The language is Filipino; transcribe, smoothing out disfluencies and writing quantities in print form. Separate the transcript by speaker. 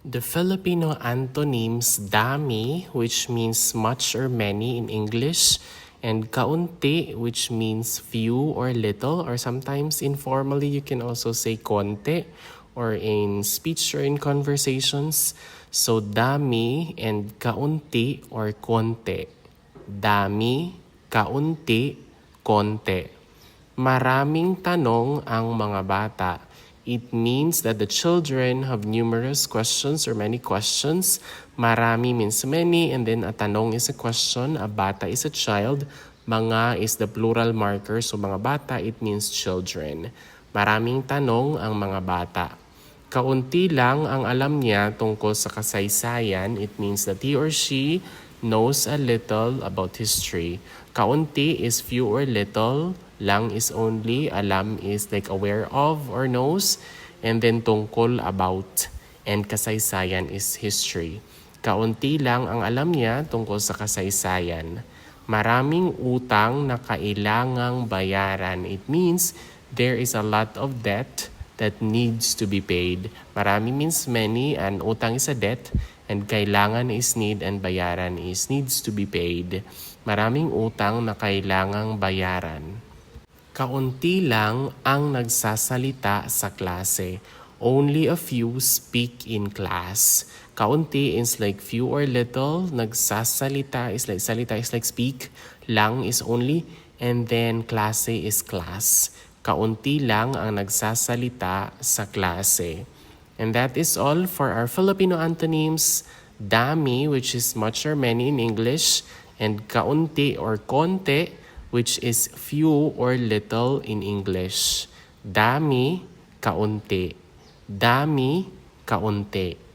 Speaker 1: The Filipino antonyms dami, which means much or many in English, and kaunti, which means few or little, or sometimes informally you can also say konti, or in speech or in conversations. So dami and kaunti or konti. Dami, kaunti, konti. Maraming tanong ang mga bata. It means that the children have numerous questions or many questions. Marami means many, and then a tanong is a question, a bata is a child, mga is the plural marker, so mga bata, it means children. Maraming tanong ang mga bata. Kaunti lang ang alam niya tungkol sa kasaysayan. It means that he or she knows a little about history. Kaunti is few or little. Lang is only. Alam is like aware of or knows. And then tungkol about. And kasaysayan is history. Kaunti lang ang alam niya tungkol sa kasaysayan. Maraming utang na kailangang bayaran. It means there is a lot of debt that needs to be paid. Marami means many, and utang is a debt, and kailangan is need, and bayaran is needs to be paid. Maraming utang na kailangang bayaran. Kaunti lang ang nagsasalita sa klase. Only a few speak in class. Kaunti is like few or little. Nagsasalita is like, salita is like speak. Lang is only. And then klase is class. Kaunti lang ang nagsasalita sa klase. And that is all for our Filipino antonyms. Dami, which is much or many in English. And kaunti or konti, which is few or little in English. Dami, kaunti. Dami, kaunti.